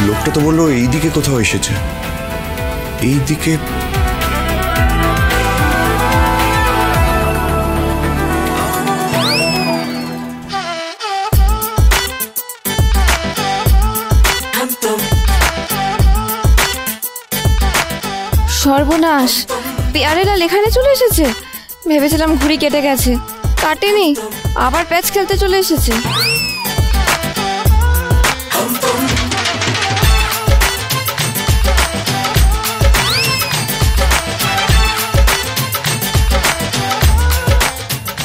লোকটা তো বললো এইদিকে কোথাও এসেছে। এইদিকে সর্বনাশ, পেয়ারেলাল এখানে চলে এসেছে। ভেবেছিলাম ঘুড়ি কেটে গেছে, কাটেনি, আবার প্যাচ খেলতে চলে এসেছে।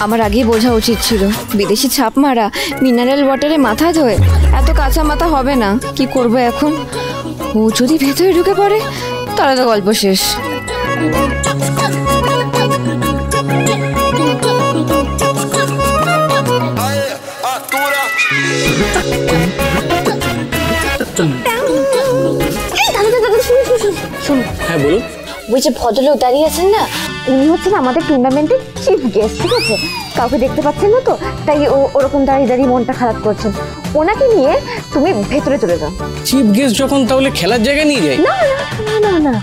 আমার আগেই বোঝা উচিত ছিল, বিদেশি ছাপ মারা মিনারেল ওয়াটারে মাথা ধোয় এত কাঁচা মাথা হবে না। কি করবো এখন? ও যদি ভেতরে ঢুকে পড়ে তাহলে তো গল্প শেষ। হ্যাঁ বলুন। ওই যে ভদ্রলোক দাঁড়িয়ে আছেন না, উনি হচ্ছেন আমাদের টুর্নামেন্টের চিফ গেস্ট, ঠিক আছে? কাউকে দেখতে পাচ্ছেন না তো, তাই ওরকম দাঁড়িয়ে দাঁড়িয়ে মনটা খারাপ করছেন। ওনাকে নিয়ে তুমি ভেতরে চলে যাও। চিফ গেস্ট যখন, তাহলে খেলার জায়গায় নিয়ে যাই? না না না না,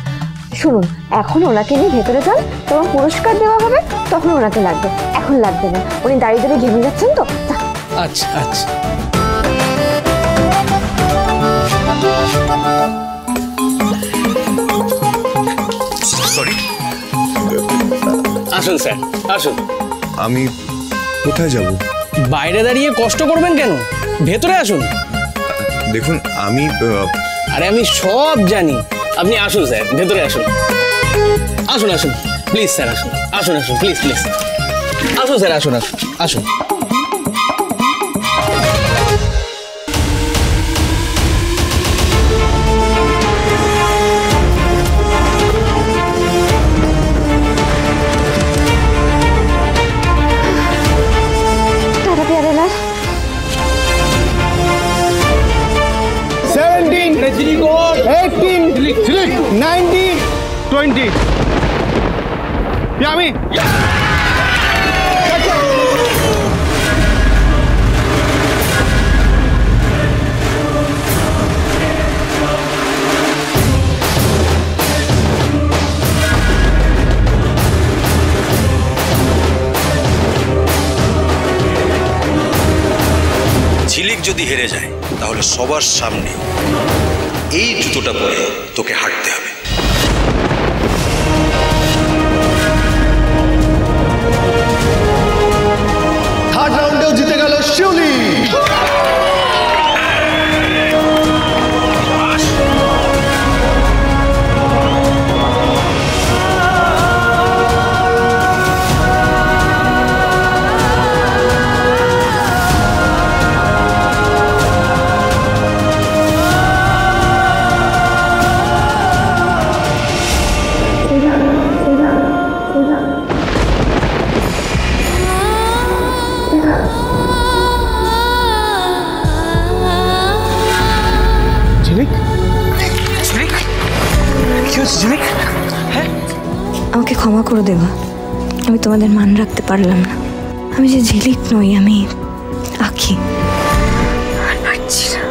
শুনুন, এখন ওনাকে নিয়ে ভেতরে যান, তখন পুরস্কার দেওয়া হবে, তখন ওনাকে লাগবে, এখন লাগবে না। উনি দাঁড়িয়ে দাঁড়িয়ে ঘেমে যাচ্ছেন তো। আচ্ছা আচ্ছা। সরি, আসুন স্যার, আসুন। আমি কোথায় যাব? বাইরে দাঁড়িয়ে কষ্ট করবেন কেন, ভেতরে আসুন। দেখুন আমি আরে আমি সব জানি, আপনি আসুন স্যার, ভেতরে আসুন। আসুন আসুন প্লিজ স্যার, আসুন আসুন আসুন প্লিজ প্লিজ আসুন স্যার, আসুন আসুন আসুন। টাটা পেয়ারেলাল। 18, 19, 20. আমি ঝিলিক যদি হেরে যায় তাহলে সবার সামনে এই জুতোটা পরে তোকে হাঁটতে হবে। থার্ড রাউন্ডেও জিতে গেল শিউলি। আমাকে ক্ষমা করে দেবা, আমি তোমাদের মান রাখতে পারলাম না। আমি যে ঝিলিক নই, আমি আঁখি। আর পারছি না।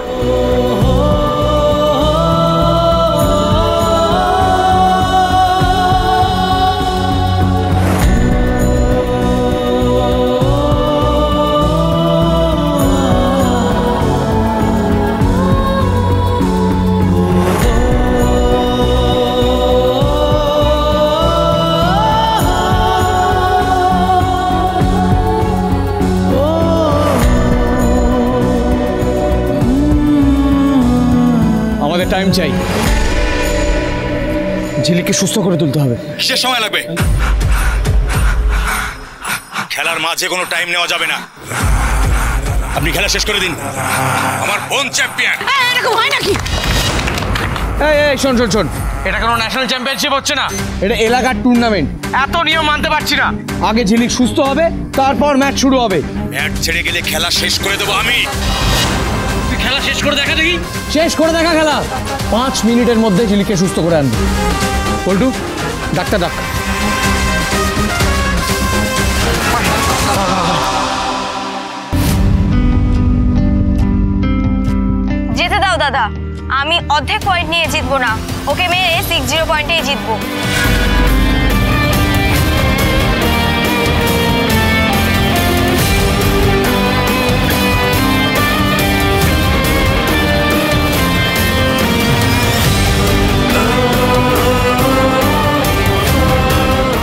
টাইম চাই, ঝিলিককে সুস্থ করে তুলতে হবে। কিসের সময় লাগবে? খেলার মাঝে কোনো টাইম নেওয়া যাবে না। আপনি খেলা শেষ করে দিন। আমার বোন চ্যাম্পিয়ন। এরকম হয় নাকি? এই শোন শোন শোন, এটা কোনো ন্যাশনাল চ্যাম্পিয়নশিপ হচ্ছে না, এটা এলাকার টুর্নামেন্ট। এত নিয়ম মানতে পারছি না। আগে ঝিলিক সুস্থ হবে, তারপর ম্যাচ শুরু হবে। ম্যাচ ছেড়ে গেলে খেলা শেষ করে দেবো আমি। তুই খেলা শেষ করে দেখা দেখি। শেষ করে দেখা খেলা 5 মিনিটের মধ্যে ঝিলিককে সুস্থ করে আনবে। পল্টু, ডাক্তার ডাক। যেতে দাও দাদা, আমি অর্ধেক পয়েন্ট নিয়ে জিতবো না, ওকে মেরে 6-0 পয়েন্টেই জিতবো।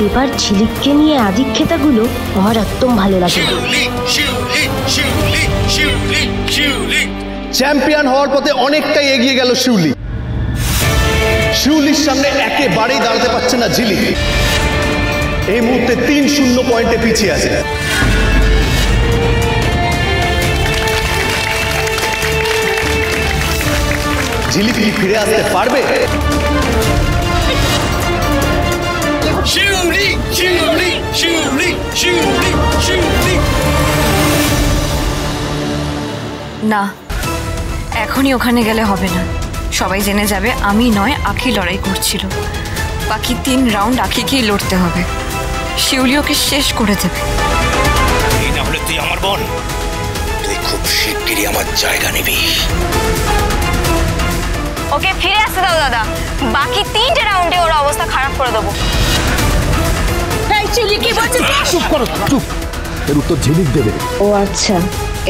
এবার ঝিলিককে নিয়ে আদিক্ষেতাগুলো আমার একদম ভালো লাগে। চ্যাম্পিয়ন হওয়ার পথে অনেকটাই এগিয়ে গেল শিউলি। শিউলির সামনে একেবারেই দাঁড়াতে পারছে না ঝিলিক। এই মুহূর্তে 3-0 পয়েন্টে পিছিয়ে আছে। ঝিলিক কি ফিরে আসতে পারবে? শিউলি শিউলি শিউলি শিউলি শিউলি। না, এখনই ওখানে গেলে হবে না। সবাই জেনে যাবে আমি নয় আঁখি লড়াই করছিল। বাকি 3 রাউন্ড আঁখিকেই লড়তে হবে। শিউলি ওকে শেষ করে দেবে। এই না হলে তুই আমার বোন, তুই খুব শিগগিরই আমার জায়গা নিবি। ওকে ফিরে আসতে দাও দাদা, বাকি 3টে রাউন্ডে ওর অবস্থা খারাপ করে দেবো। চুপ করো, চুপ। এর উত্তর ঝিলিক দেবে। ও আচ্ছা,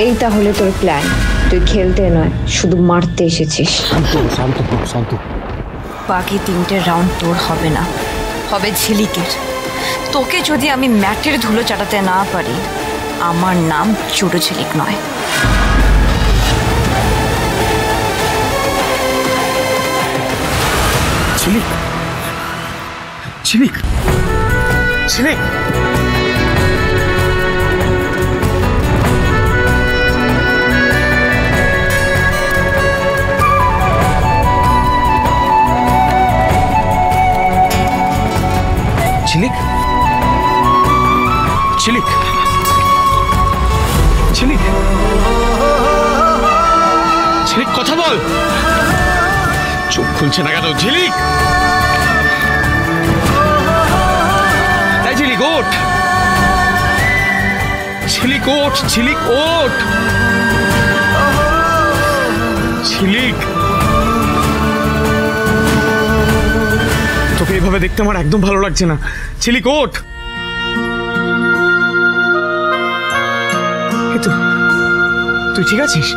এই তাহলে তোর প্ল্যান। তুই খেলতে নয়, শুধু মারতে এসেছিস। শান্ত। বাকি 3টে রাউন্ড তোর হবে না, হবে ঝিলিকের। তোকে যদি আমি ম্যাটের ধুলো চাটাতে না পারি, আমার নাম চুরো ঝিলিক নয়। ঝিলিক ঝিলিক ঝিলিক ঝিলিক ঝিলিক ঝিলিক ঝিলিক কথা বল। চোখ খুলছে না কেন ঝিলিক? তাই ঝিলিক ওঠ, ঝিলিক ওঠ, ঝিলিক ওঠ, ঝিলিক। তোকে এইভাবে দেখতে আমার একদম ভালো লাগছে না। ঝিলিক ওঠ। তুই ঠিক আছিস?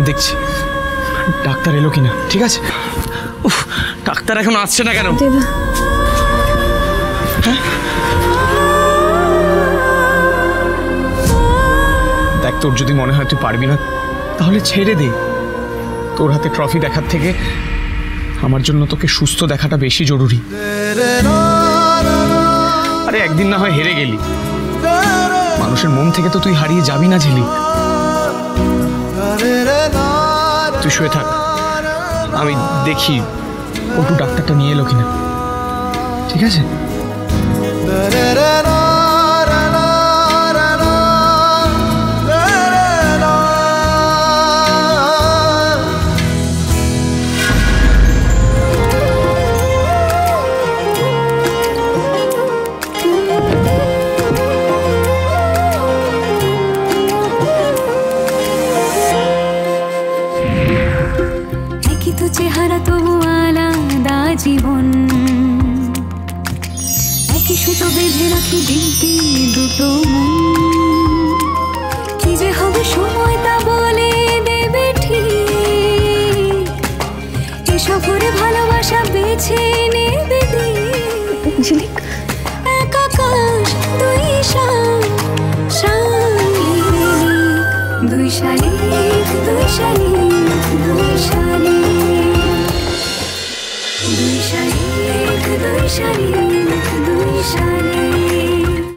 দেখছি ডাক্তার এলো কিনা। ঠিক আছে। উফ, ডাক্তার এখন আসছে না কেন? দেখ, তোর যদি মনে হয় তুই পারবি না তাহলে ছেড়ে দে। তোর হাতে ট্রফি দেখার থেকে আমার জন্য তোকে সুস্থ দেখাটা বেশি জরুরি। আরে একদিন না হয় হেরে গেলি, মানুষের মন থেকে তো তুই হারিয়ে যাবি না ঝিলিক। তুই শুয়ে থাক, আমি দেখি ওটু ডাক্তারটা নিয়ে এলো কিনা। ঠিক আছে? চেহারা তবু আলাদা জীবন, একই সুতো বেঁধে রাখি দিনটি দুটো মন। কি যে হবে সময় তা বলে দেবে ঠিক, এ সফরে ভালোবাসা বেছে নেবে ঝিলিক। এক আকাশ দুই দুই শালিক, দুই শালিক, দুই শালিক, দুই শালিক, দুই শালিক, দুই শালিক।